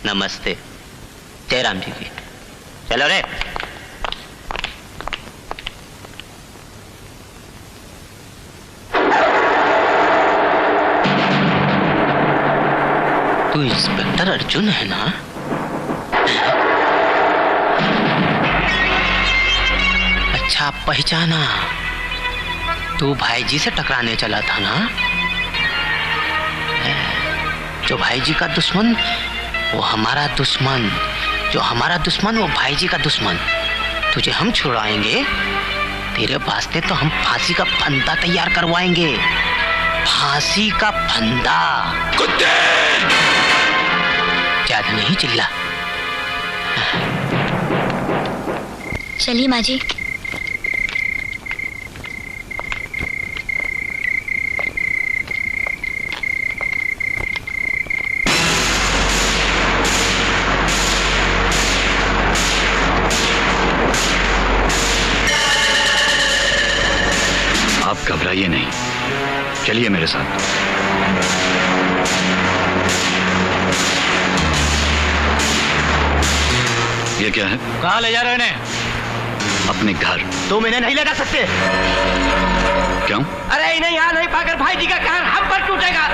नमस्ते। जयराम जी की। चलो रे। तू इंस्पेक्टर अर्जुन है ना? अच्छा पहचाना। तू भाई जी से टकराने चला था ना? जो भाई जी का दुश्मन वो हमारा दुश्मन, जो हमारा दुश्मन वो भाई जी का दुश्मन। तुझे हम छुड़ाएंगे, तेरे वास्ते तो हम फांसी का फंदा तैयार करवाएंगे। फांसी का फंदा। कुत्ते! ज्यादा नहीं चिल्ला। चलिए माँ जी। आप घबराइए नहीं, चलिए मेरे साथ। ये क्या है? कहाँ ले जा रहे हो इन्हें? अपने घर। तुम इन्हें नहीं ले जा सकते। क्यों? अरे इन्हें यहाँ नहीं पाकर भाई जी का कहर हम पर टूटेगा।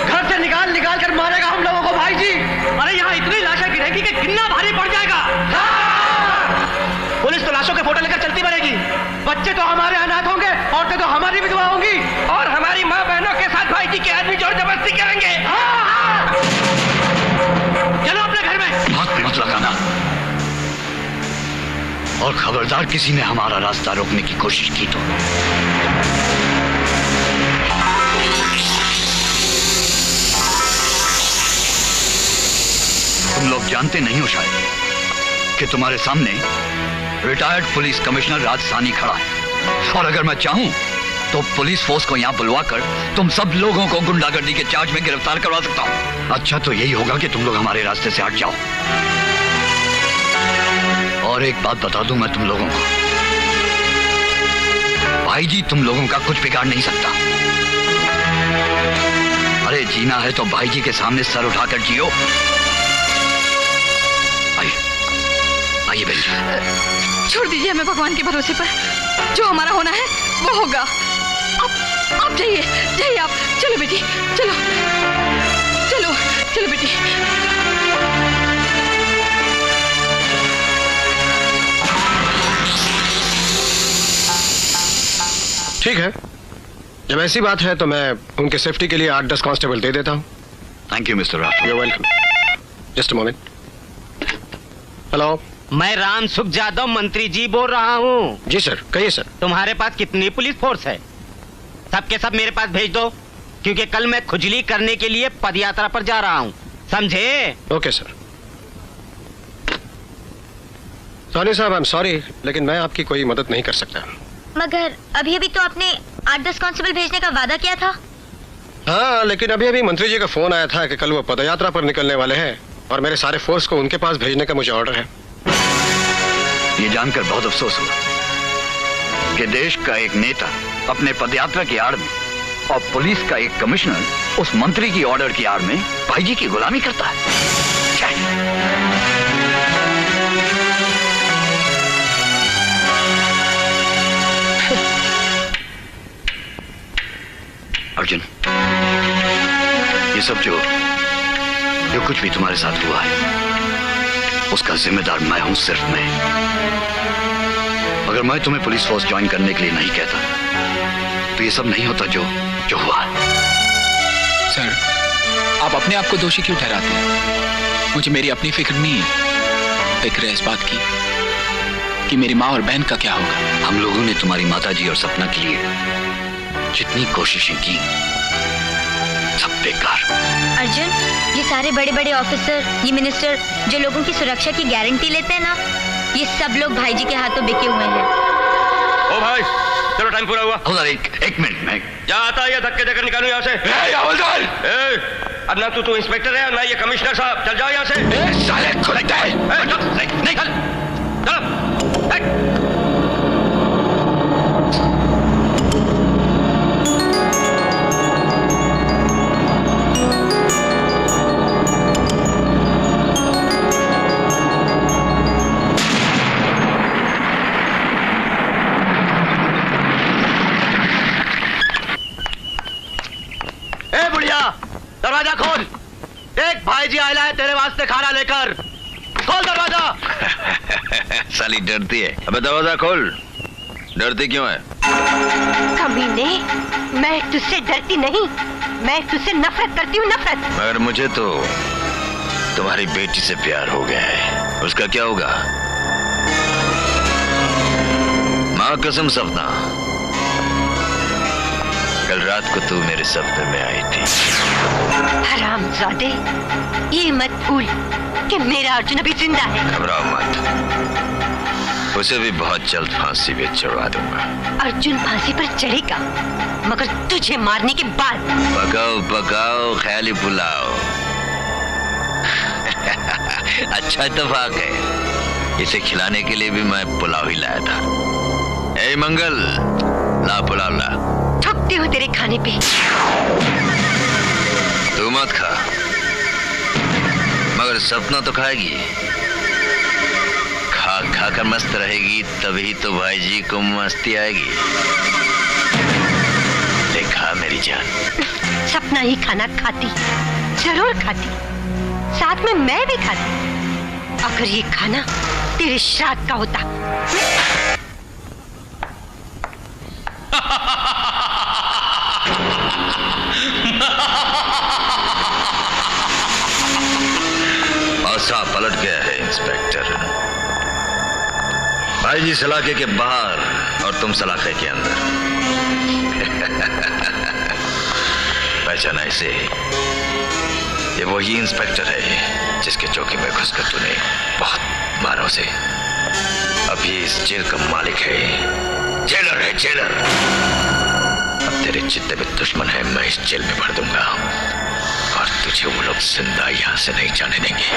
घर से निकाल निकाल कर मारेगा हम लोगों को भाई जी। अरे यहाँ इतनी लाशें गिरेगी कि गिनना भारी पड़ जाएगा। पुलिस तो लाशों के फोटो लेकर चलती रहेगी। बच्चे तो हमारे अनाथ होंगे, औरतें तो हमारी विधवा होंगी, और हमारी माँ बहनों के साथ भाई जी के आदमी जोर जबरदस्ती करेंगे। चलो अपने घर में। हाथ मत लगाना, और खबरदार किसी ने हमारा रास्ता रोकने की कोशिश की तो। तुम लोग जानते नहीं हो शायद कि तुम्हारे सामने रिटायर्ड पुलिस कमिश्नर राज सानी खड़ा है, और अगर मैं चाहूं तो पुलिस फोर्स को यहां बुलवाकर तुम सब लोगों को गुंडागर्दी के चार्ज में गिरफ्तार करवा सकता हूं। अच्छा तो यही होगा कि तुम लोग हमारे रास्ते से हट जाओ। और एक बात बता दूं मैं तुम लोगों को, भाई जी तुम लोगों का कुछ बिगाड़ नहीं सकता। अरे जीना है तो भाई जी के सामने सर उठाकर जियो। आइए बहन। छोड़ दीजिए हमें भगवान के भरोसे पर, जो हमारा होना है वो होगा। आप जाइए जाइए आप। चलो बेटी चलो चलो चलो बेटी। ठीक है, जब ऐसी बात है तो मैं उनके सेफ्टी के लिए 8-10 कांस्टेबल दे देता हूं। Thank you mister Rathore. You welcome. Just a moment. Hello, मैं राम सुख यादव मंत्री जी बोल रहा हूँ। जी सर, कहिए सर। तुम्हारे पास कितनी पुलिस फोर्स है? सबके सब मेरे पास भेज दो, क्योंकि कल मैं खुजली करने के लिए पदयात्रा पर जा रहा हूँ, समझे? Okay sir. सॉरी साहब, आई एम सॉरी, लेकिन मैं आपकी कोई मदद नहीं कर सकता। मगर अभी अभी तो आपने 8-10 कांस्टेबल भेजने का वादा किया था। हाँ, लेकिन अभी अभी मंत्री जी का फोन आया था कि कल वो पदयात्रा पर निकलने वाले हैं, और मेरे सारे फोर्स को उनके पास भेजने का मुझे ऑर्डर है। ये जानकर बहुत अफसोस हुआ कि देश का एक नेता अपने पदयात्रा की आड़ में और पुलिस का एक कमिश्नर उस मंत्री की ऑर्डर की आड़ में भाई जी की गुलामी करता है। अर्जुन, ये सब जो कुछ भी तुम्हारे साथ हुआ है उसका जिम्मेदार मैं हूं, सिर्फ मैं। अगर मैं तुम्हें पुलिस फोर्स ज्वाइन करने के लिए नहीं कहता तो ये सब नहीं होता जो हुआ है। सर, आप अपने आप को दोषी क्यों ठहराते हैं? मुझे मेरी अपनी फिक्र नहीं है। फिक्र है इस बात की कि मेरी माँ और बहन का क्या होगा। हम लोगों ने तुम्हारी माताजी और सपना के लिए जितनी कोशिशें की सब बेकार। अर्जुन, ये सारे बड़े बड़े ऑफिसर, ये मिनिस्टर जो लोगों की सुरक्षा की गारंटी लेते हैं ना, ये सब लोग भाई जी के हाथों बिके हुए हैं। ओ भाई, चलो टाइम पूरा हुआ। हवलदार एक मिनट में क्या आता है, ये धक्के देकर निकालू यहाँ से। अब ना तू इंस्पेक्टर है और ना ये कमिश्नर साहब, चल जाओ यहाँ से। साले खोल। देख भाई जी आया है तेरे वास्ते खाना लेकर। खोल दरवाजा। साली डरती है। अबे दरवाजा खोल। डरती क्यों है? कमीने, मैं तुझसे डरती नहीं, मैं तुझसे नफरत करती हूँ, नफरत। मगर मुझे तो तुम्हारी बेटी से प्यार हो गया है। उसका क्या होगा? माँ कसम सपना, कल रात को तू मेरे सपने में आई थी। हरामजादे, ये मत भूल कि मेरा अर्जुन अभी जिंदा है। घबराओ मत, उसे भी बहुत जल्द फांसी पे चढ़वा दूंगा। अर्जुन फांसी पर चढ़ेगा, मगर तुझे मारने के बाद। पकाओ पकाओ ख्याली पुलाओ। अच्छा इत्तेफाक है, इसे खिलाने के लिए भी मैं पुलाव ही लाया था। ए मंगल, ला पुलाव ला। थकती हूँ तेरे खाने पे। तू मत खा, मगर सपना तो खाएगी। खा खा कर मस्त रहेगी, तभी तो भाई जी को मस्ती आएगी। देखा मेरी जान। सपना ही खाना खाती, जरूर खाती, साथ में मैं भी खाती, अगर ये खाना तेरे श्राद्ध का होता। पासा पलट गया है इंस्पेक्टर। भाई जी सलाखे के बाहर और तुम सलाखे के अंदर। पहचाना इसे? ये वही इंस्पेक्टर है जिसके चौकी में घुसकर तूने बहुत मारा उसे। अब ये इस जेल का मालिक है, जेलर है, जेलर। अब तेरे जितने भी दुश्मन है मैं इस जेल में भर दूंगा और तुझे वो लोग जिंदा यहां से नहीं जाने देंगे।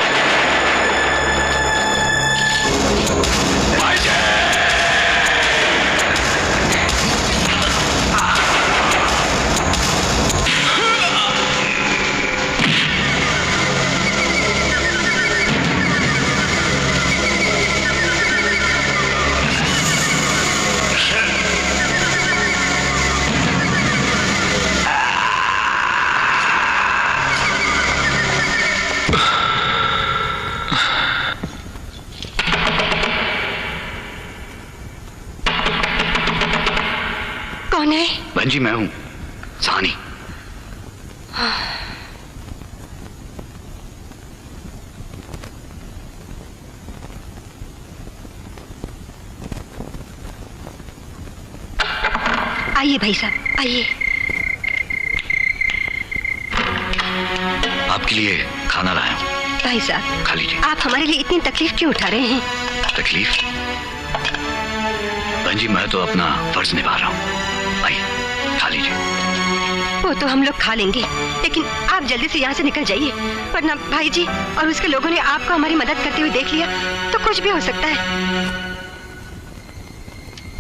कौन है? बहन जी मैं हूं, सानी। आइए भाई साहब, आइए। आपके लिए खाना लाया हूं। भाई साहब, खा लीजिए। आप हमारे लिए इतनी तकलीफ क्यों उठा रहे हैं? तकलीफ? बहन जी मैं तो अपना फर्ज निभा रहा हूं। आइए खा लीजिए। वो तो हम लोग खा लेंगे, लेकिन आप जल्दी से यहाँ से निकल जाइए, वरना भाई जी और उसके लोगों ने आपको हमारी मदद करते हुए देख लिया तो कुछ भी हो सकता है।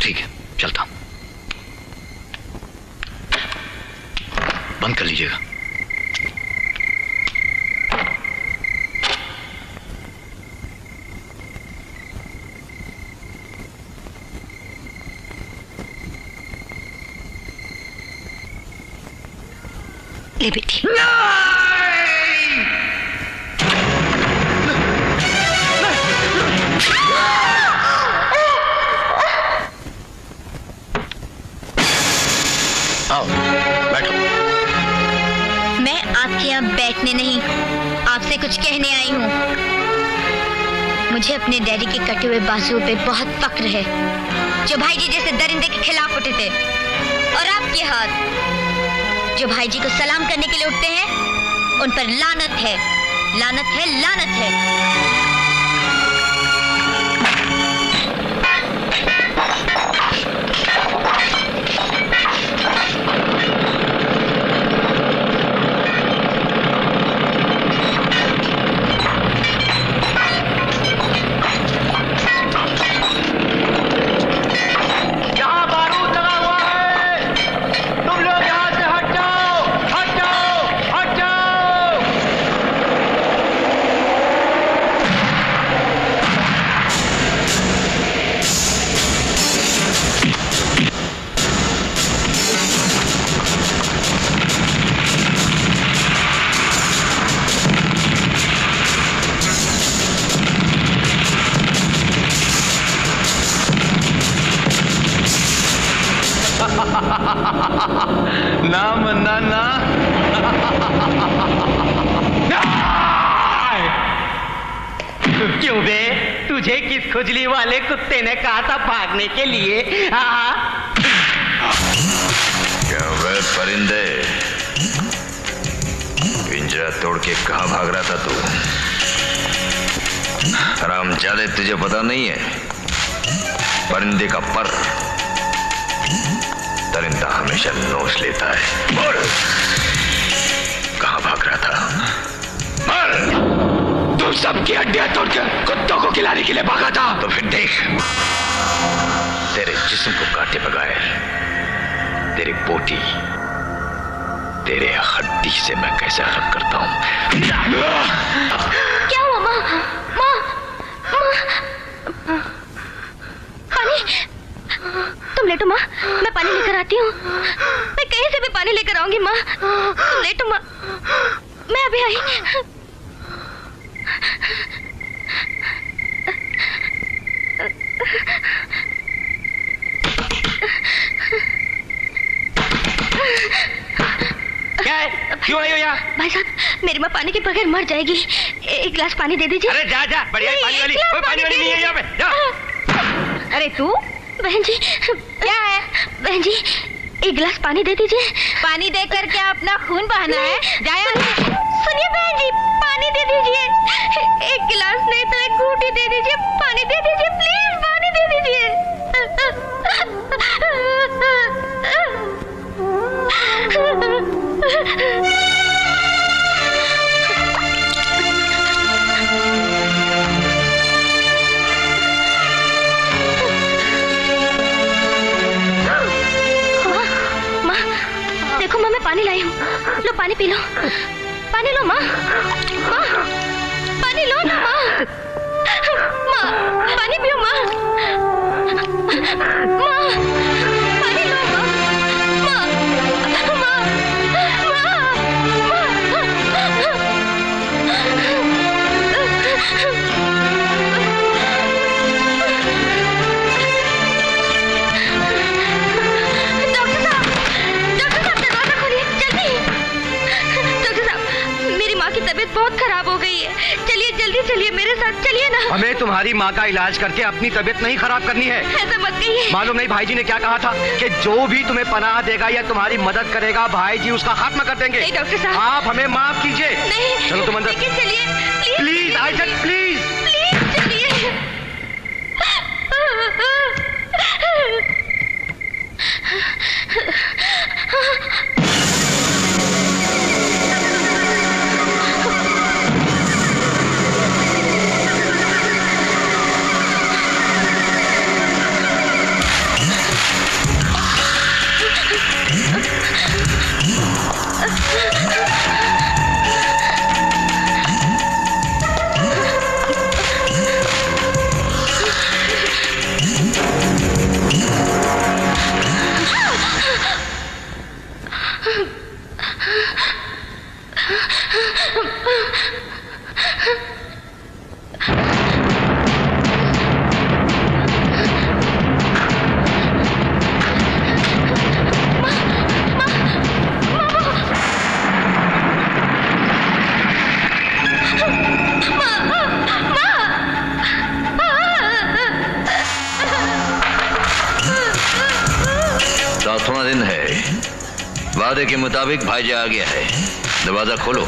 ठीक है, चलता हूं। बंद कर लीजिएगा। ले बेटी। आओ बैठो। मैं आपके यहाँ बैठने नहीं, आपसे कुछ कहने आई हूँ। मुझे अपने डैडी के कटे हुए बाजुओं पे बहुत फक्र है, जो भाई जी जैसे दरिंदे के खिलाफ उठे थे। और आपके हाथ जो भाई जी को सलाम करने के लिए उठते हैं, उन पर लानत है, लानत है, लानत है। खुजली वाले कुत्ते ने कहा था भागने के लिए। हाँ क्या वे परिंदे, पिंजरा तोड़ के कहाँ भाग रहा था तू? हरामजादे, तुझे पता नहीं है परिंदे का पर दरिंदा हमेशा नोच लेता है। बोल, कहाँ भाग रहा था? तू सबकी हड्डियां तोड़कर कुत्तों को खिलाने के लिए भागा था। तो फिर देख, तेरे जिस्म को काटे बगैर तेरी बोटी, तेरे हड्डी से मैं कैसे अलग करता हूं। क्या हुआ माँ? माँ, माँ, पानी। तुम लेटो माँ, मैं पानी लेकर आती हूँ। मैं कहीं से भी पानी लेकर आऊंगी माँ। तुम लेटो माँ, मैं अभी आई। क्या है? क्यों आई हो यहाँ? भाई साहब, मेरी माँ पानी के बगैर मर जाएगी। एक गिलास पानी दे दीजिए। अरे जा जा, बढ़िया पानी वाली, कोई पानी वाली नहीं है यहाँ पे, जा। अरे तू बहन जी, क्या है? बहन जी, एक गिलास पानी दे दीजिए। पानी देकर क्या अपना खून बहाना है? जाया। सुनिए बहन जी, पानी दे दीजिए। एक गिलास नहीं तो एक घूंटी दे दीजिए। पानी दे दीजिए प्लीज, पानी दे दीजिए। देखो माँ, मैं पानी लाई हूँ। लो पानी पी लो। पानी लो माँ। माँ, पानी लो ना माँ। माँ, पानी पियो माँ। माँ, पानी लो माँ। माँ, माँ, तबीयत बहुत खराब हो गई है। चलिए जल्दी चलिए, मेरे साथ चलिए ना। हमें तुम्हारी माँ का इलाज करके अपनी तबीयत नहीं खराब करनी है। ऐसा मत कहिए। मालूम नहीं भाई जी ने क्या कहा था कि जो भी तुम्हें पनाह देगा या तुम्हारी मदद करेगा भाई जी उसका खात्मा कर देंगे। नहीं डॉक्टर साहब, आप हमें माफ कीजिए। नहीं, चलो तुम अंदर। लेकिन चलिए please, I said please. Please चलिए। सातवां दिन है, वादे के मुताबिक भाईजा आ गया है। दरवाजा खोलो।